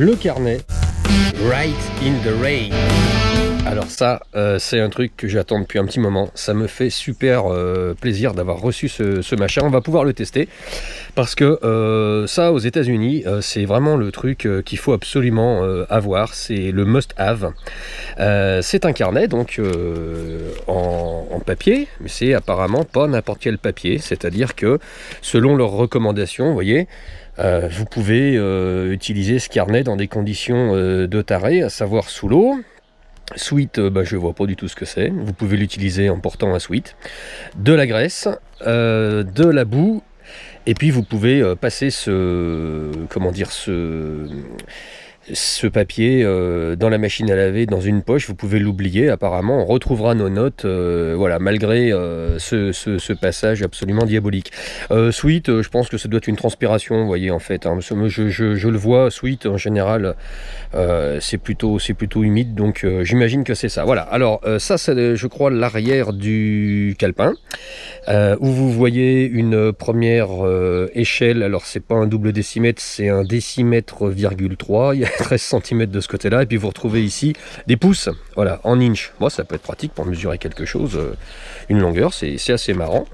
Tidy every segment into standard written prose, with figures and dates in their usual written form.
le carnet Write in the Rain. Alors ça, c'est un truc que j'attends depuis un petit moment. Ça me fait super plaisir d'avoir reçu ce machin. On va pouvoir le tester parce que ça, aux États-Unis, c'est vraiment le truc qu'il faut absolument avoir. C'est le must-have. C'est un carnet donc en papier, mais c'est apparemment pas n'importe quel papier. C'est-à-dire que selon leurs recommandations, vous voyez, vous pouvez utiliser ce carnet dans des conditions de taré, à savoir sous l'eau. Sweat, je vois pas du tout ce que c'est. Vous pouvez l'utiliser en portant un sweat, de la graisse, de la boue, et puis vous pouvez passer ce papier dans la machine à laver, dans une poche. Vous pouvez l'oublier. Apparemment, on retrouvera nos notes, voilà, malgré ce passage absolument diabolique. Sweat, je pense que ça doit être une transpiration, vous voyez, en fait. Hein. Je le vois, Sweat, en général, c'est plutôt humide, donc j'imagine que c'est ça. Voilà, alors ça, c'est, je crois, l'arrière du calepin, où vous voyez une première échelle. Alors, c'est pas un double décimètre, c'est un décimètre,3. Il y a 13 cm de ce côté-là, et puis vous retrouvez ici des pouces, voilà, en inch. Moi, ça peut être pratique pour mesurer quelque chose, une longueur, c'est assez marrant.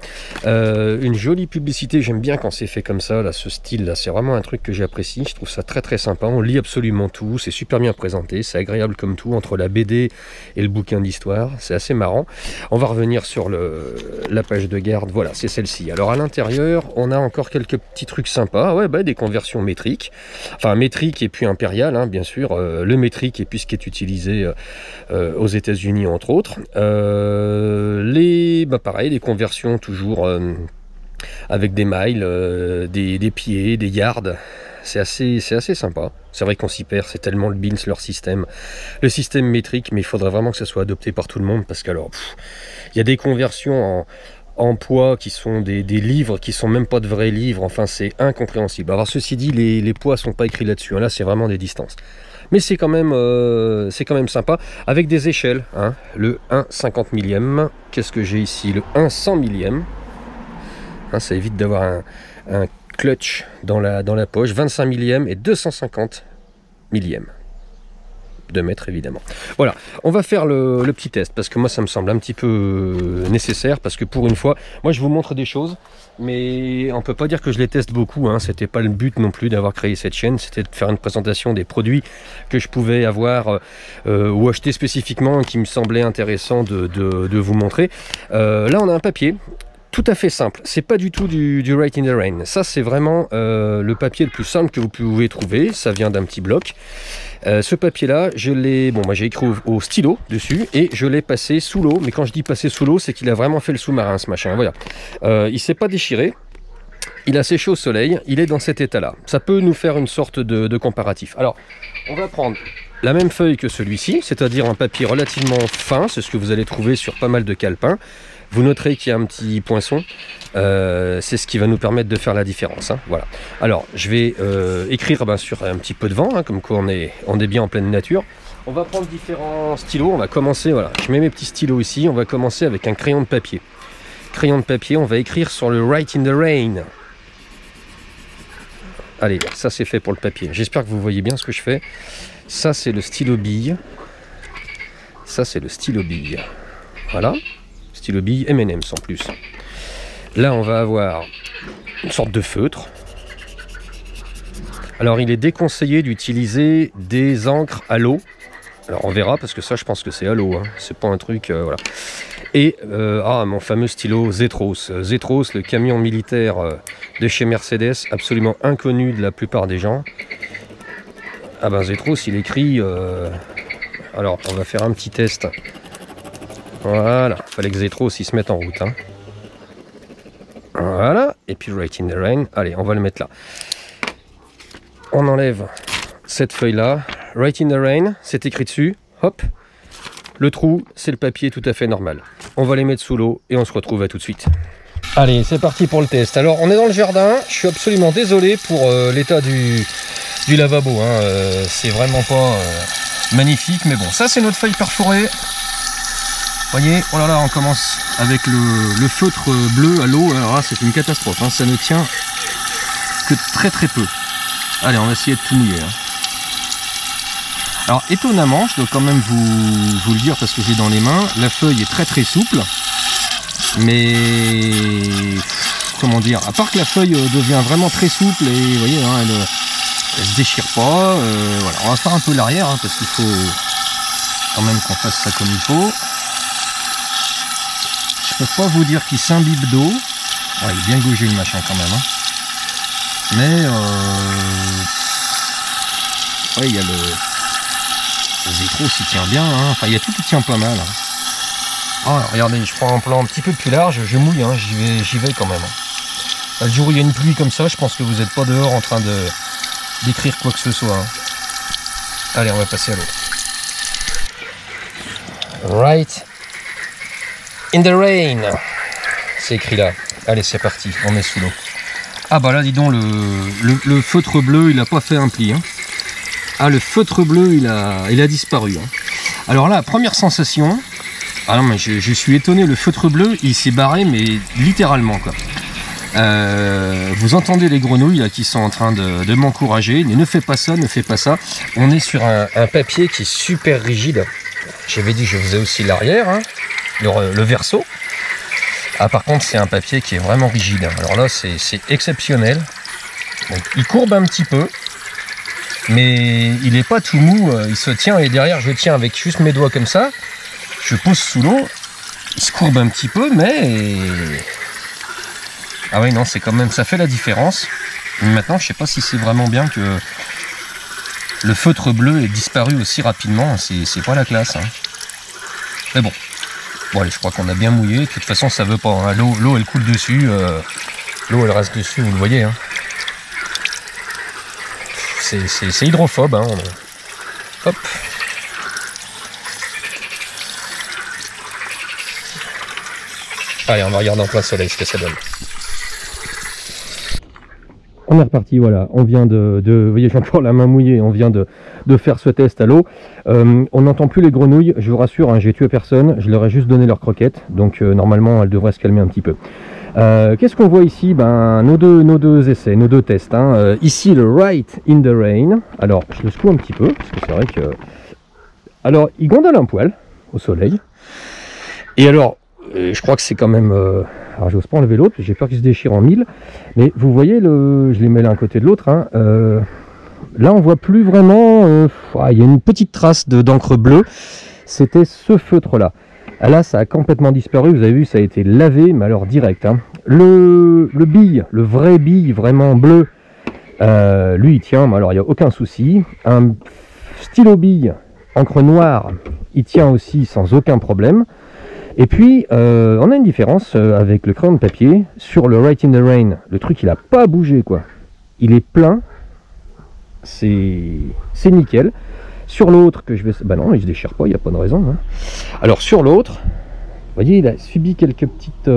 Une jolie publicité, j'aime bien quand c'est fait comme ça, là, ce style-là, c'est vraiment un truc que j'apprécie, je trouve ça très très sympa, on lit absolument tout, c'est super bien présenté, c'est agréable comme tout, entre la BD et le bouquin d'histoire, c'est assez marrant. On va revenir sur la page de garde, voilà, c'est celle-ci. Alors à l'intérieur, on a encore quelques petits trucs sympas, ouais, des conversions métriques, enfin métriques et puis impériales, hein, bien sûr, le métrique et puis ce qui est utilisé aux États-Unis entre autres. Pareil, les conversions toujours avec des miles, des pieds, des yards. C'est assez sympa. C'est vrai qu'on s'y perd, c'est tellement le BINS leur système. Le système métrique, mais il faudrait vraiment que ça soit adopté par tout le monde parce qu'alors, il y a des conversions en poids qui sont des livres qui sont même pas de vrais livres, enfin c'est incompréhensible. Alors ceci dit, les poids sont pas écrits là-dessus, hein. Là c'est vraiment des distances. Mais c'est quand même sympa, avec des échelles, hein. Le 1,50 millième, qu'est-ce que j'ai ici? Le 1,100 millième, hein, ça évite d'avoir un clutch dans la poche, 25 millième et 250 millième. 2 mètres évidemment. Voilà, on va faire le petit test parce que moi ça me semble un petit peu nécessaire parce que pour une fois, moi je vous montre des choses mais on peut pas dire que je les teste beaucoup, hein. C'était pas le but non plus d'avoir créé cette chaîne, c'était de faire une présentation des produits que je pouvais avoir ou acheter spécifiquement qui me semblait intéressant de vous montrer. Là on a un papier tout à fait simple, c'est pas du tout du Write in the Rain, ça c'est vraiment le papier le plus simple que vous pouvez trouver, ça vient d'un petit bloc. Ce papier là, je l'ai, j'ai écrit au stylo dessus et je l'ai passé sous l'eau, mais quand je dis passer sous l'eau, c'est qu'il a vraiment fait le sous-marin ce machin, voilà. Il s'est pas déchiré, il a séché au soleil, il est dans cet état là, ça peut nous faire une sorte de comparatif. Alors, on va prendre la même feuille que celui-ci, c'est-à-dire un papier relativement fin, c'est ce que vous allez trouver sur pas mal de calepins. Vous noterez qu'il y a un petit poinçon, c'est ce qui va nous permettre de faire la différence, hein. Voilà. Alors, je vais écrire sur un petit peu de vent, hein, comme quoi on est bien en pleine nature. On va prendre différents stylos, on va commencer, voilà, je mets mes petits stylos ici, on va commencer avec un crayon de papier. Crayon de papier, on va écrire sur le Write in the Rain. Allez, ça c'est fait pour le papier. J'espère que vous voyez bien ce que je fais. Ça c'est le stylo bille. Ça c'est le stylo bille. Voilà. Stylo bille M&M's en plus. Là on va avoir une sorte de feutre. Alors il est déconseillé d'utiliser des encres à l'eau. Alors on verra parce que ça je pense que c'est à l'eau, hein. C'est pas un truc, voilà. Et mon fameux stylo Zetros. Zetros, le camion militaire de chez Mercedes, absolument inconnu de la plupart des gens. Ah ben Zetros il écrit... Alors on va faire un petit test. Voilà, fallait que Zetros il se mette en route, hein. Voilà, et puis Write in the Rain, allez on va le mettre là. On enlève cette feuille là, Write in the Rain, c'est écrit dessus, hop, le trou c'est le papier tout à fait normal. On va les mettre sous l'eau et on se retrouve à tout de suite. Allez, c'est parti pour le test. Alors on est dans le jardin, je suis absolument désolé pour l'état du lavabo, hein. C'est vraiment pas magnifique, mais bon, ça c'est notre feuille perforée. Vous voyez, oh là là, on commence avec le feutre bleu à l'eau. Alors là, c'est une catastrophe, hein. Ça ne tient que très très peu. Allez, on va essayer de tout mouiller, hein. Alors étonnamment, je dois quand même vous le dire parce que j'ai dans les mains, la feuille est très souple, mais comment dire, à part que la feuille devient vraiment très souple et vous voyez, hein, elle se déchire pas, voilà. On va faire un peu l'arrière hein, parce qu'il faut quand même qu'on fasse ça comme il faut. Je peux pas vous dire qu'il s'imbibe d'eau, ouais, il est bien gaugé le machin quand même, hein. Mais ouais, il y a le vétro s'y tient bien, hein. Enfin il y a tout qui tient pas mal. Hein. Oh, regardez, je prends un plan un petit peu plus large, je mouille, hein, j'y vais quand même. Le jour où il y a une pluie comme ça, je pense que vous n'êtes pas dehors en train d'écrire quoi que ce soit. Hein. Allez, on va passer à l'autre. Right in the rain. C'est écrit là. Allez, c'est parti, on est sous l'eau. Ah bah là, dis donc, le feutre bleu, il a pas fait un pli. Hein. Ah, le feutre bleu, il a disparu. Hein. Alors là, première sensation... Ah non, mais je suis étonné, le feutre bleu, il s'est barré, mais littéralement, quoi. Vous entendez les grenouilles là, qui sont en train de m'encourager. Ne fais pas ça, ne fais pas ça. On est sur un papier qui est super rigide. J'avais dit que je faisais aussi l'arrière, hein, le verso. Ah, par contre, c'est un papier qui est vraiment rigide. Alors là, c'est exceptionnel. Donc, il courbe un petit peu, mais il n'est pas tout mou. Il se tient et derrière, je tiens avec juste mes doigts comme ça. Je pose sous l'eau. Il se courbe un petit peu, mais... Ah oui, non, c'est quand même... Ça fait la différence. Mais maintenant, je sais pas si c'est vraiment bien que le feutre bleu ait disparu aussi rapidement. C'est pas la classe. Hein. Mais bon. Bon, allez, je crois qu'on a bien mouillé. De toute façon, ça veut pas. Hein. L'eau, elle coule dessus. L'eau, elle reste dessus, vous le voyez. Hein. C'est hydrophobe. Hein. Hop. Allez, on va regarder en plein soleil ce que ça donne. On est reparti, voilà. On vient vous voyez, j'ai encore la main mouillée. On vient de faire ce test à l'eau. On n'entend plus les grenouilles. Je vous rassure, hein, j'ai tué personne. Je leur ai juste donné leurs croquettes. Donc, normalement, elles devraient se calmer un petit peu. Qu'est-ce qu'on voit ici? Ben, nos deux essais, nos deux tests. Hein. Ici, le Right in the Rain. Alors, je le secoue un petit peu. Parce que c'est vrai que... Alors, il gondole un poil au soleil. Et alors... je crois que c'est quand même... alors j'ose pas enlever l'autre, j'ai peur qu'il se déchire en mille. Mais vous voyez, je les mets l'un côté de l'autre. Hein, là, on voit plus vraiment... il y a une petite trace d'encre bleue. C'était ce feutre-là. Là, ça a complètement disparu. Vous avez vu, ça a été lavé, mais alors direct. Hein. Le bille, le vrai bille vraiment bleu, lui, il tient. Mais alors, il n'y a aucun souci. Un stylo bille, encre noire, il tient aussi sans aucun problème. Et puis, on a une différence avec le crayon de papier. Sur le Right in the Rain, le truc, il n'a pas bougé, quoi. Il est plein. C'est nickel. Sur l'autre, que je vais... Bah non, il ne se déchire pas, il n'y a pas de raison. Hein. Alors, sur l'autre, vous voyez, il a subi quelques petites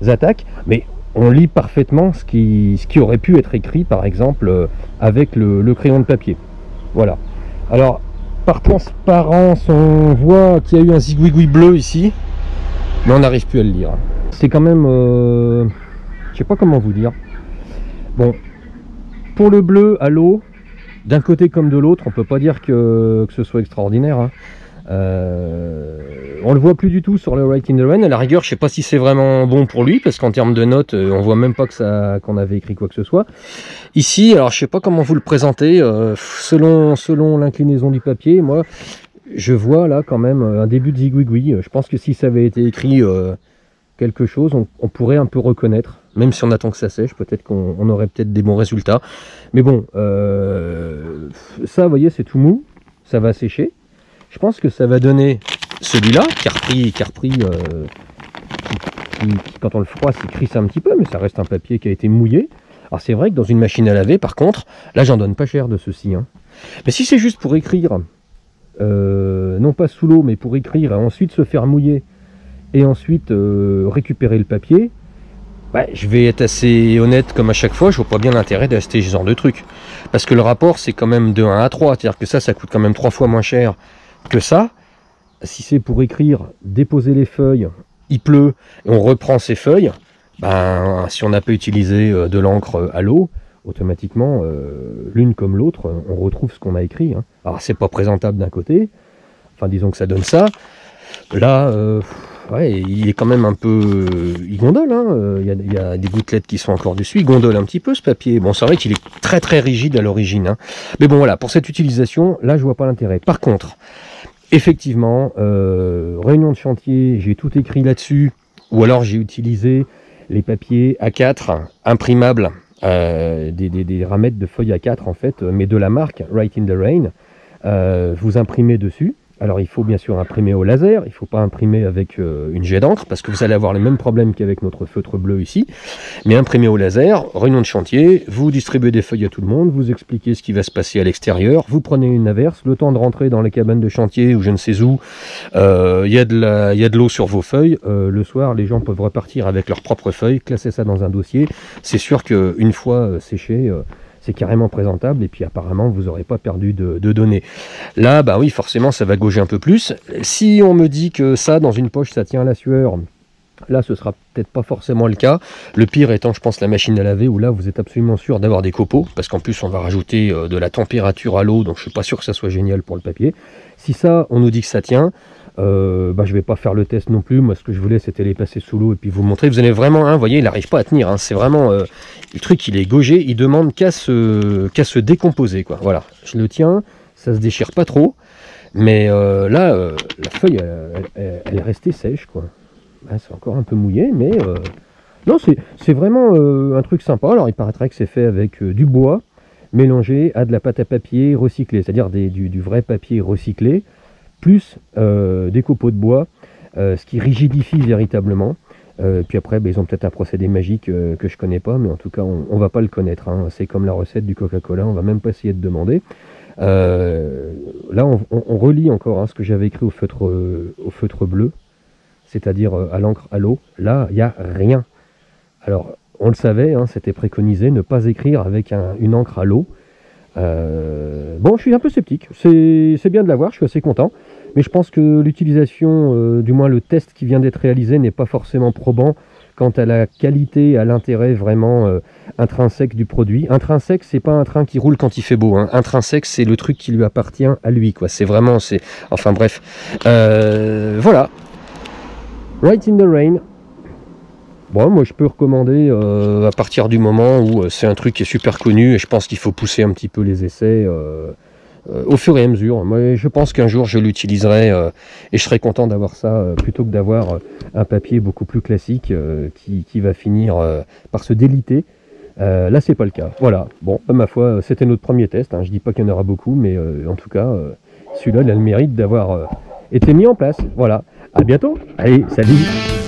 attaques. Mais on lit parfaitement ce qui aurait pu être écrit, par exemple, avec le crayon de papier. Voilà. Alors, par transparence, on voit qu'il y a eu un zigouigoui bleu ici. Mais on n'arrive plus à le lire. C'est quand même... je sais pas comment vous dire. Bon, pour le bleu à l'eau, d'un côté comme de l'autre, on peut pas dire que ce soit extraordinaire. Hein. On le voit plus du tout sur le Right in the Rain. À la rigueur, je sais pas si c'est vraiment bon pour lui, parce qu'en termes de notes, on voit même pas qu'on avait écrit quoi que ce soit. Ici, alors je sais pas comment vous le présenter, selon l'inclinaison du papier, moi... Je vois là quand même un début de zigouigoui. Je pense que si ça avait été écrit quelque chose, on pourrait un peu reconnaître. Même si on attend que ça sèche, peut-être qu'on aurait peut-être des bons résultats. Mais bon, ça, vous voyez, c'est tout mou. Ça va sécher. Je pense que ça va donner celui-là, qui a repris quand on le froisse, il crisse un petit peu, mais ça reste un papier qui a été mouillé. Alors c'est vrai que dans une machine à laver, par contre, là j'en donne pas cher de ceci. Hein. Mais si c'est juste pour écrire... non pas sous l'eau mais pour écrire et ensuite se faire mouiller et ensuite récupérer le papier, bah, je vais être assez honnête comme à chaque fois, je vois pas bien l'intérêt d'acheter ce genre de truc parce que le rapport c'est quand même de 1 à 3, c'est à dire que ça coûte quand même 3 fois moins cher que ça. Si c'est pour écrire, déposer les feuilles, il pleut et on reprend ces feuilles, ben, si on n'a pas utilisé de l'encre à l'eau, automatiquement, l'une comme l'autre, on retrouve ce qu'on a écrit. Hein. Alors c'est pas présentable d'un côté, enfin disons que ça donne ça. Là, ouais, il est quand même un peu... il gondole, hein. Il y a des gouttelettes qui sont encore dessus, il gondole un petit peu ce papier. Bon, c'est vrai qu'il est très très rigide à l'origine. Hein. Mais bon voilà, pour cette utilisation, là je vois pas l'intérêt. Par contre, effectivement, réunion de chantier, j'ai tout écrit là-dessus, ou alors j'ai utilisé les papiers A4 imprimables, des ramettes de feuilles A4 en fait, mais de la marque Write in the Rain. Vous imprimez dessus. Alors il faut bien sûr imprimer au laser, il ne faut pas imprimer avec une jet d'encre, parce que vous allez avoir les mêmes problèmes qu'avec notre feutre bleu ici. Mais imprimer au laser, réunion de chantier, vous distribuez des feuilles à tout le monde, vous expliquez ce qui va se passer à l'extérieur, vous prenez une averse, le temps de rentrer dans les cabanes de chantier ou je ne sais où, il y a de l'eau sur vos feuilles, le soir les gens peuvent repartir avec leurs propres feuilles, classer ça dans un dossier. C'est sûr qu'une fois séché, c'est carrément présentable et puis apparemment vous n'aurez pas perdu de données. Là, bah oui, forcément ça va gauger un peu plus. Si on me dit que ça, dans une poche, ça tient à la sueur, là ce sera peut-être pas forcément le cas. Le pire étant, je pense, la machine à laver, où là vous êtes absolument sûr d'avoir des copeaux, parce qu'en plus on va rajouter de la température à l'eau, donc je suis pas sûr que ça soit génial pour le papier. Si ça, on nous dit que ça tient, bah, je vais pas faire le test non plus. Moi ce que je voulais c'était les passer sous l'eau et puis vous montrer. Vous allez vraiment, hein, vous voyez, il n'arrive pas à tenir, hein. C'est vraiment le truc, il est gaugé, il demande qu'à se décomposer, quoi. Voilà, je le tiens, ça se déchire pas trop, mais là la feuille elle est restée sèche, quoi. Ah, c'est encore un peu mouillé, mais non, c'est vraiment un truc sympa. Alors il paraîtrait que c'est fait avec du bois mélangé à de la pâte à papier recyclée, c'est-à-dire du vrai papier recyclé, plus des copeaux de bois, ce qui rigidifie véritablement. Puis après, ils ont peut-être un procédé magique que je connais pas, mais en tout cas, on va pas le connaître. Hein. C'est comme la recette du Coca-Cola, on va même pas essayer de demander. Là, on relit encore hein, ce que j'avais écrit au feutre bleu, c'est-à-dire à l'encre à l'eau. Là, il n'y a rien. Alors, on le savait, hein, c'était préconisé, ne pas écrire avec une encre à l'eau. Bon, je suis un peu sceptique. C'est bien de l'avoir, je suis assez content. Mais je pense que l'utilisation, du moins le test qui vient d'être réalisé, n'est pas forcément probant quant à la qualité, à l'intérêt vraiment intrinsèque du produit. Intrinsèque, c'est pas un train qui roule quand il fait beau. Hein. Intrinsèque, c'est le truc qui lui appartient à lui, quoi. C'est vraiment, enfin bref. Voilà. Write in the Rain. Bon, moi je peux recommander à partir du moment où c'est un truc qui est super connu et je pense qu'il faut pousser un petit peu les essais au fur et à mesure. Moi je pense qu'un jour je l'utiliserai et je serai content d'avoir ça plutôt que d'avoir un papier beaucoup plus classique qui va finir par se déliter. Là c'est pas le cas. Voilà, bon, ma foi, c'était notre premier test. Hein. Je dis pas qu'il y en aura beaucoup, mais en tout cas, celui-là il a le mérite d'avoir été mis en place. Voilà, à bientôt. Allez, salut.